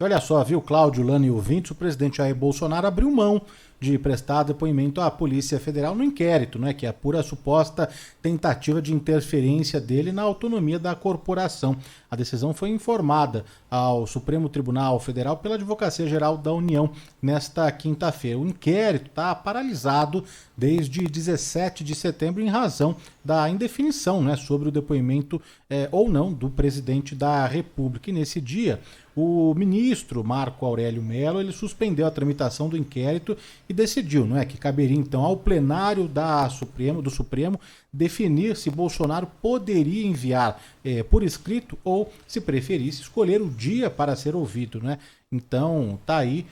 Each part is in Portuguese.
E olha só, viu, Cláudio, Lana e ouvintes, o presidente Jair Bolsonaro abriu mão de prestar depoimento à Polícia Federal no inquérito, né, que apura a suposta tentativa de interferência dele na autonomia da corporação. A decisão foi informada ao Supremo Tribunal Federal pela Advocacia Geral da União nesta quinta-feira. O inquérito está paralisado desde 17 de setembro em razão da indefinição, né, sobre o depoimento ou não do presidente da República. E nesse dia, o ministro Marco Aurélio Mello ele suspendeu a tramitação do inquérito e decidiu, não é, que caberia então ao plenário do Supremo definir se Bolsonaro poderia enviar por escrito ou, se preferisse, escolher o dia para ser ouvido, né? Então tá aí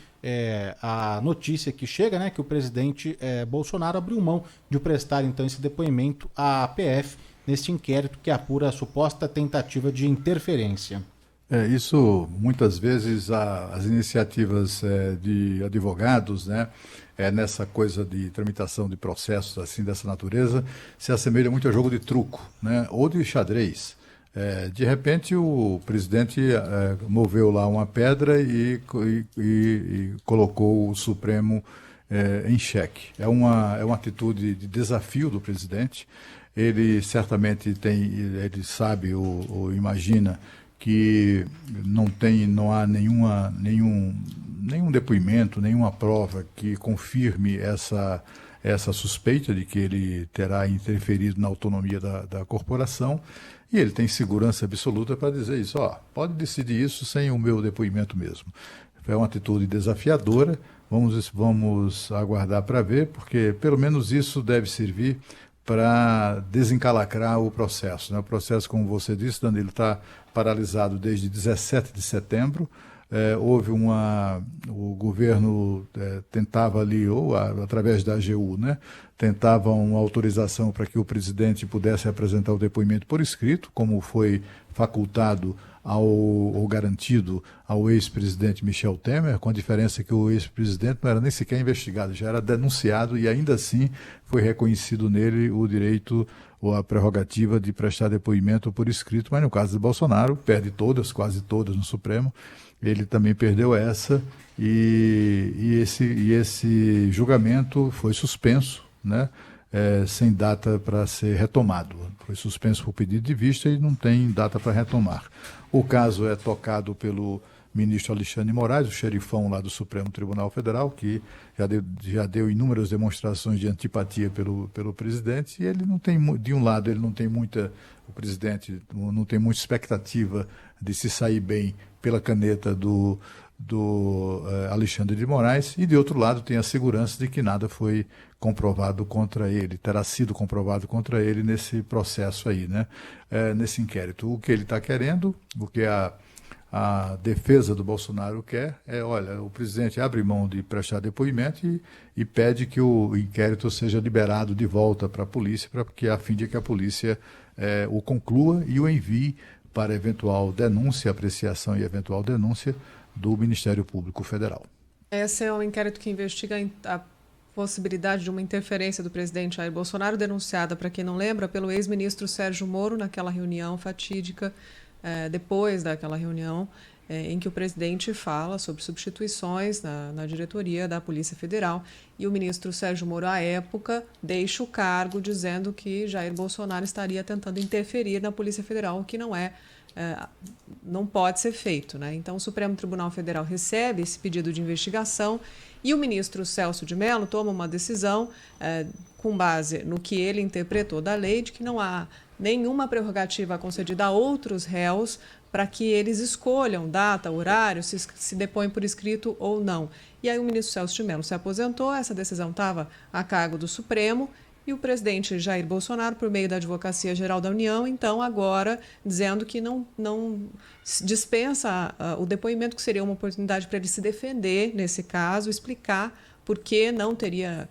a notícia que chega, né, que o presidente Bolsonaro abriu mão de prestar então esse depoimento à PF neste inquérito que apura a suposta tentativa de interferência. Isso muitas vezes as iniciativas de advogados, né, nessa coisa de tramitação de processos assim dessa natureza, se assemelha muito a jogo de truco, né, ou de xadrez. De repente o presidente moveu lá uma pedra e colocou o Supremo em xeque. É uma atitude de desafio do presidente. Ele certamente ele sabe ou imagina que não há nenhum depoimento, nenhuma prova que confirme essa suspeita de que ele terá interferido na autonomia da corporação, e ele tem segurança absoluta para dizer isso, pode decidir isso sem o meu depoimento mesmo. É uma atitude desafiadora, vamos aguardar para ver, porque pelo menos isso deve servir para desencalacrar o processo, né? O processo, como você disse, Danilo, está paralisado desde 17 de setembro. O governo tentava ali, ou através da AGU, né, tentava uma autorização para que o presidente pudesse apresentar o depoimento por escrito, como foi facultado ou garantido ao ex-presidente Michel Temer, com a diferença que o ex-presidente não era nem sequer investigado, já era denunciado e ainda assim foi reconhecido nele o direito ou a prerrogativa de prestar depoimento por escrito, mas no caso de Bolsonaro, perde quase todas no Supremo, ele também perdeu essa e esse julgamento foi suspenso, né? Sem data para ser retomado. Foi suspenso por pedido de vista e não tem data para retomar. O caso é tocado pelo ministro Alexandre de Moraes, o xerifão lá do Supremo Tribunal Federal, que já deu inúmeras demonstrações de antipatia pelo presidente, e ele não tem, de um lado, o presidente não tem muita expectativa de se sair bem pela caneta do Alexandre de Moraes, e de outro lado tem a segurança de que nada foi comprovado contra ele, terá sido comprovado contra ele nesse processo aí, né? Nesse inquérito. O que ele está querendo, o que a defesa do Bolsonaro quer olha, o presidente abre mão de prestar depoimento e pede que o inquérito seja liberado de volta para a polícia, a fim de que a polícia o conclua e o envie para eventual denúncia, apreciação e eventual denúncia do Ministério Público Federal. Esse é um inquérito que investiga a possibilidade de uma interferência do presidente Jair Bolsonaro, denunciada, para quem não lembra, pelo ex-ministro Sérgio Moro naquela reunião fatídica, depois daquela reunião em que o presidente fala sobre substituições na diretoria da Polícia Federal, e o ministro Sérgio Moro, à época, deixa o cargo dizendo que Jair Bolsonaro estaria tentando interferir na Polícia Federal, o que não pode ser feito, né? Então, o Supremo Tribunal Federal recebe esse pedido de investigação e o ministro Celso de Mello toma uma decisão com base no que ele interpretou da lei, de que não há nenhuma prerrogativa concedida a outros réus para que eles escolham data, horário, se depõem por escrito ou não. E aí o ministro Celso de Mello se aposentou, essa decisão estava a cargo do Supremo, e o presidente Jair Bolsonaro, por meio da Advocacia Geral da União, então agora dizendo que não dispensa o depoimento, que seria uma oportunidade para ele se defender nesse caso, explicar por que não teria,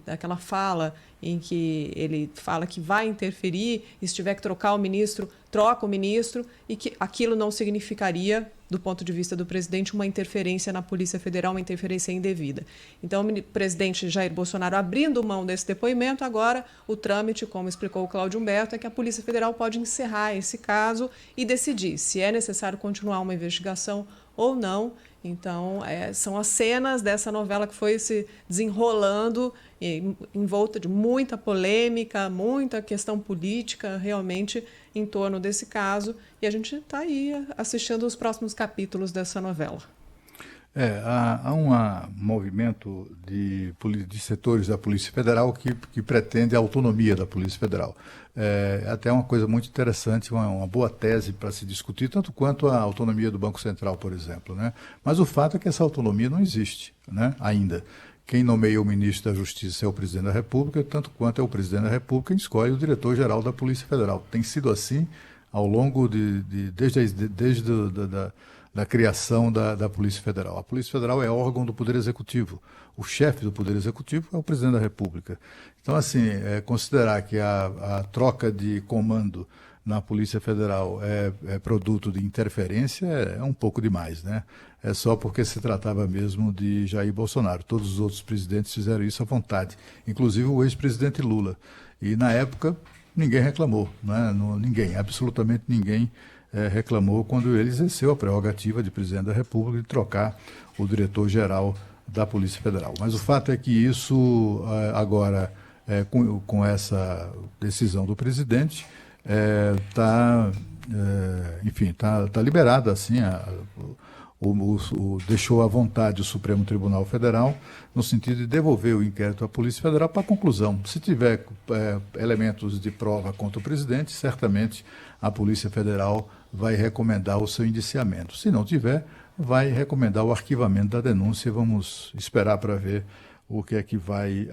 daquela fala em que ele fala que vai interferir, e se tiver que trocar o ministro, troca o ministro, e que aquilo não significaria, do ponto de vista do presidente, uma interferência na Polícia Federal, uma interferência indevida. Então, o presidente Jair Bolsonaro abrindo mão desse depoimento, agora o trâmite, como explicou o Cláudio Humberto, é que a Polícia Federal pode encerrar esse caso e decidir se é necessário continuar uma investigação ou não. Então, são as cenas dessa novela que foi se desenrolando em volta de muita polêmica, muita questão política, realmente, em torno desse caso. E a gente está aí assistindo os próximos capítulos dessa novela. Há um movimento de setores da Polícia Federal que pretende a autonomia da Polícia Federal. É até uma coisa muito interessante, uma boa tese para se discutir, tanto quanto a autonomia do Banco Central, por exemplo, né? Mas o fato é que essa autonomia não existe, né, ainda. Quem nomeia o ministro da Justiça é o presidente da República, tanto quanto é o presidente da República quem escolhe o diretor-geral da Polícia Federal. Tem sido assim ao longo desde da criação da Polícia Federal. A Polícia Federal é órgão do Poder Executivo. O chefe do Poder Executivo é o presidente da República. Então, assim, considerar que a troca de comando na Polícia Federal é produto de interferência é um pouco demais, né? É só porque se tratava mesmo de Jair Bolsonaro. Todos os outros presidentes fizeram isso à vontade, inclusive o ex-presidente Lula. E, na época, ninguém reclamou, né? Ninguém, absolutamente ninguém reclamou quando ele exerceu a prerrogativa de presidente da República de trocar o diretor-geral da Polícia Federal. Mas o fato é que isso, agora, com essa decisão do presidente, enfim, tá liberado assim, deixou à vontade o Supremo Tribunal Federal no sentido de devolver o inquérito à Polícia Federal para a conclusão. Se tiver elementos de prova contra o presidente, certamente a Polícia Federal vai recomendar o seu indiciamento. Se não tiver, vai recomendar o arquivamento da denúncia. Vamos esperar para ver o que é que vai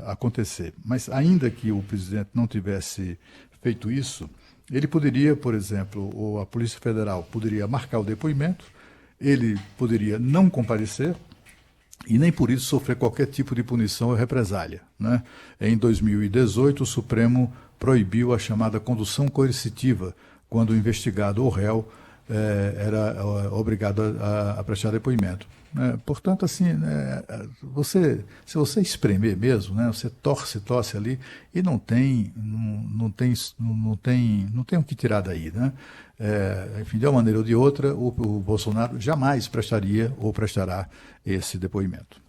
acontecer. Mas ainda que o presidente não tivesse feito isso, ele poderia, por exemplo, ou a Polícia Federal poderia marcar o depoimento, ele poderia não comparecer e nem por isso sofrer qualquer tipo de punição ou represália, né? Em 2018, o Supremo proibiu a chamada condução coercitiva, quando o investigado ou réu era obrigado a prestar depoimento. Portanto, assim, se você espremer mesmo, né, você torce ali e não tem o que tirar daí, né? Enfim, de uma maneira ou de outra, o Bolsonaro jamais prestaria ou prestará esse depoimento.